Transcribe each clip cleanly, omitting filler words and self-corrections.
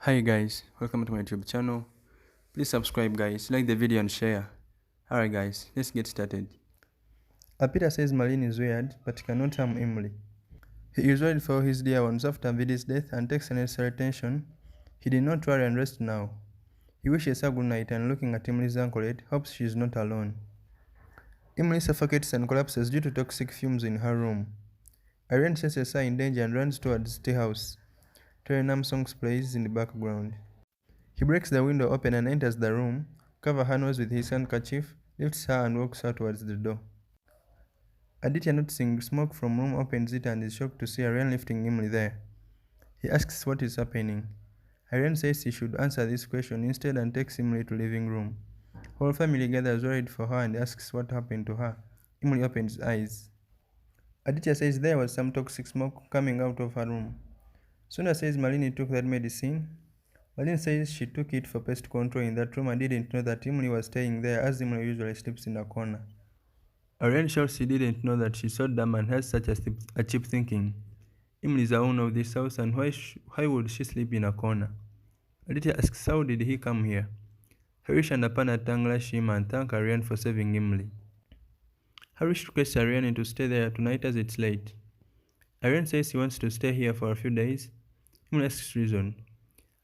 Hi guys, welcome to my YouTube channel. Please subscribe guys, like the video and share. Alright guys, let's get started. Peter says Malini is weird, but cannot harm Imlie. He is worried for his dear ones after Vidi's death and takes unnecessary attention. He did not worry and rest now. He wishes her good night and looking at Imlie's anklet, hopes she is not alone. Imlie suffocates and collapses due to toxic fumes in her room. Aryan senses her in danger and runs towards the house. Terenam songs plays in the background. He breaks the window open and enters the room, covers her nose with his handkerchief, lifts her and walks her towards the door. Aditya, noticing smoke from room, opens it and is shocked to see Aryan lifting Imlie there. He asks what is happening. Aryan says he should answer this question instead and takes Imlie to living room. Whole family gathers worried for her and asks what happened to her. Imlie opens eyes. Aditya says there was some toxic smoke coming out of her room. Suna says Malini took that medicine. Malini says she took it for pest control in that room and didn't know that Imlie was staying there as Imlie usually sleeps in a corner. Aryan shouts she didn't know that she's so dumb and has such a cheap thinking. Imlie is the owner of this house and why would she sleep in a corner? Aditya asks how did he come here? Harish and Apana tanglish him and thank Aryan for saving Imlie. Harish requests Aryan to stay there tonight as it's late. Aryan says he wants to stay here for a few days. Imlie asks reason.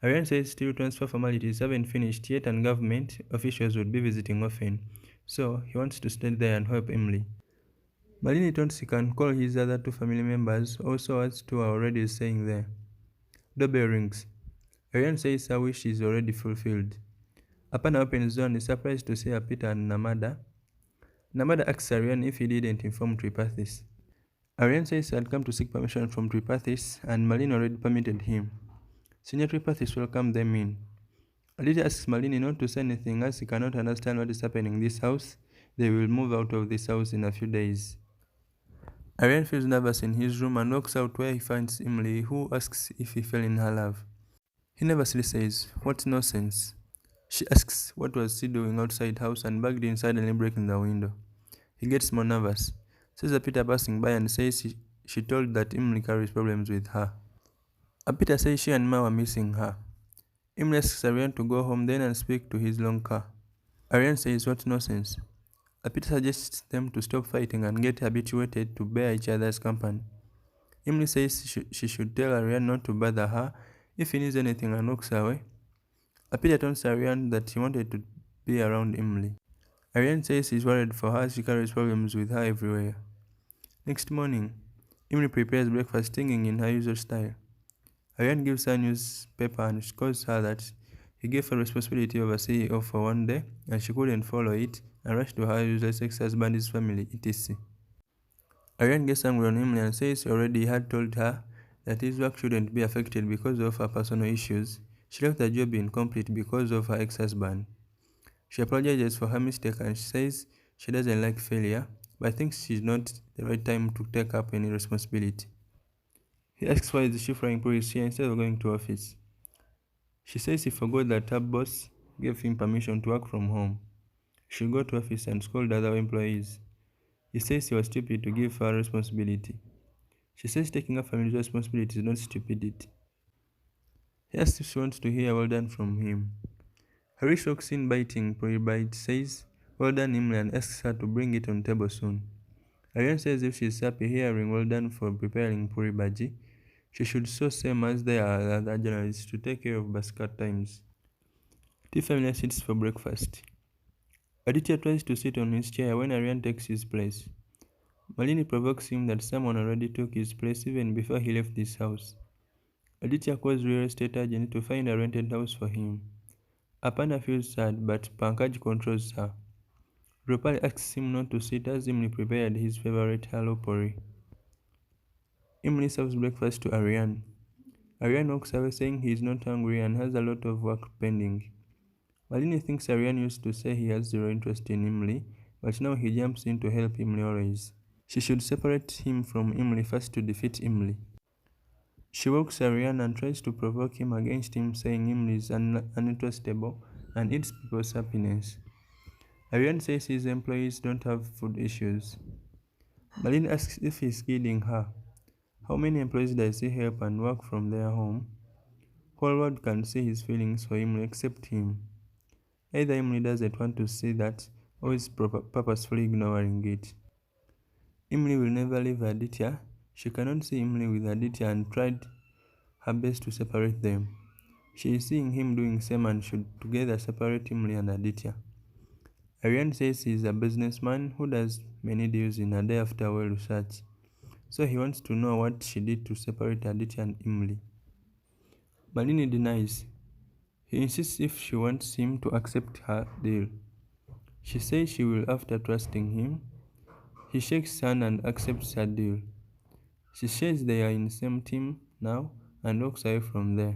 Aryan says still transfer formalities haven't finished yet and government officials would be visiting often, so he wants to stay there and help Imlie. Malini thinks he can call his other two family members, also as two are already staying there. Doorbell rings. Aryan says her wish is already fulfilled. Apana opens door and is surprised to see Peter and Namada. Namada asks Aryan if he didn't inform Tripathis. Aryan says he had come to seek permission from Tripathis and Malini already permitted him. Senior Tripathis welcomed them in. Aditya asks Malini not to say anything as he cannot understand what is happening in this house. They will move out of this house in a few days. Aryan feels nervous in his room and walks out where he finds Imlie, who asks if he fell in her love. He nervously says, "What nonsense." She asks what was he doing outside house and bugged in suddenly breaking the window. He gets more nervous, sees Peter passing by and says she told that Imlie carries problems with her. Peter says she and Ma were missing her. Imlie asks Aryan to go home then and speak to his long car. Aryan says what nonsense. Peter suggests them to stop fighting and get habituated to bear each other's company. Imlie says she should tell Aryan not to bother her if he needs anything and walks away. Peter tells Aryan that he wanted to be around Imlie. Aryan says he's worried for her as she carries problems with her everywhere. Next morning, Imlie prepares breakfast singing in her usual style. Aryan gives her a newspaper and calls her that he gave her responsibility of a CEO for one day and she couldn't follow it and rushed to her useless ex-husband, his family, etc. Aryan gets angry on Imlie and says he already had told her that his work shouldn't be affected because of her personal issues. She left the job incomplete because of her ex-husband. She apologizes for her mistake and she says she doesn't like failure, but thinks she's not the right time to take up any responsibility. He asks why is she flying police here instead of going to office. She says he forgot that her boss gave him permission to work from home. She should go to office and scold other employees. He says he was stupid to give her responsibility. She says taking up family responsibility is not stupidity. He asks if she wants to hear well done from him. Harish walks in biting Puri Bite, says well done Imlie and asks her to bring it on table soon. Aryan says if she is happy hearing well done for preparing Puri Bhaji, she should show same as they are other journalists to take care of basket times. Tea family sits for breakfast. Aditya tries to sit on his chair when Aryan takes his place. Malini provokes him that someone already took his place even before he left this house. Aditya calls real estate agent to find a rented house for him. Apana feels sad, but Pankaj controls her. Rupali asks him not to sit as Imlie prepared his favorite hello pori. Imlie serves breakfast to Aryan. Aryan walks away saying he is not hungry and has a lot of work pending. Malini thinks Aryan used to say he has zero interest in Imlie, but now he jumps in to help Imlie always. She should separate him from Imlie first to defeat Imlie. She walks Aryan and tries to provoke him against him, saying Imlie is uninterestable and eats people's happiness. Aryan says his employees don't have food issues. Malini asks if he's kidding her. How many employees does he help and work from their home? whole world can see his feelings for Imlie except him. Either Imlie doesn't want to see that or is purposefully ignoring it. Imlie will never leave Aditya. She cannot see Imlie with Aditya and tried her best to separate them. She is seeing him doing same and should together separate Imlie and Aditya. Aryan says he is a businessman who does many deals in a day after well research. So he wants to know what she did to separate Aditya and Imlie. Malini denies. He insists if she wants him to accept her deal. She says she will after trusting him. He shakes hand and accepts her deal. She says they are in the same team now and walks away from there.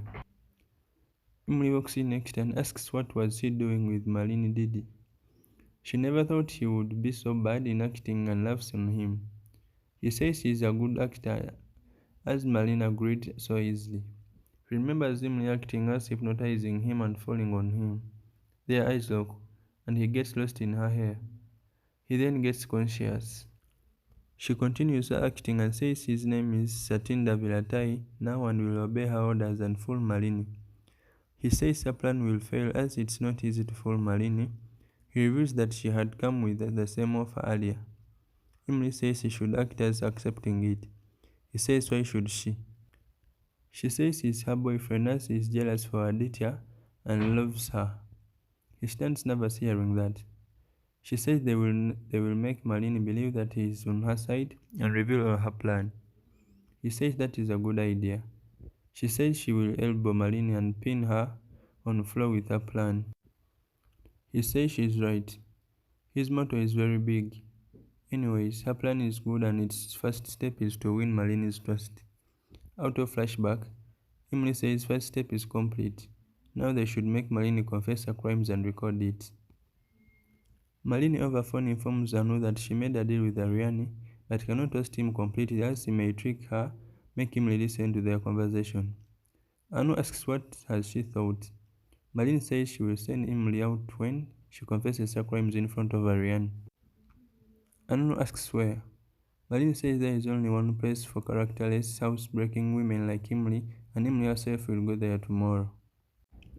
Imlie walks in next and asks what was he doing with Malini Didi. She never thought he would be so bad in acting and laughs on him. He says he is a good actor, as Malini agreed so easily. He remembers Imlie acting as hypnotizing him and falling on him. Their eyes lock, and he gets lost in her hair. He then gets conscious. She continues acting and says his name is Satinda Vilatai now and will obey her orders and fool Malini. He says her plan will fail as it's not easy to fool Malini. He reveals that she had come with the same offer earlier. Imlie says he should act as accepting it. He says why should she? She says he's her boyfriend as he is jealous for Aditya and loves her. He stands nervous hearing that. She says they will make Malini believe that he is on her side and reveal her plan. He says that is a good idea. She says she will elbow Malini and pin her on the floor with her plan. He says she's right. His motto is very big. Anyways, her plan is good and its first step is to win Malini's trust. Out of flashback, Imlie says first step is complete. Now they should make Malini confess her crimes and record it. Malini over phone informs Anu that she made a deal with Aryan, but cannot trust him completely as he may trick her, make him listen to their conversation. Anu asks what has she thought. Malini says she will send Imlie out when she confesses her crimes in front of Aryan. Anu asks where. Malini says there is only one place for characterless, house-breaking women like Imlie, and Imlie herself will go there tomorrow.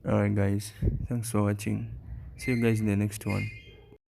Alright guys, thanks for watching. See you guys in the next one.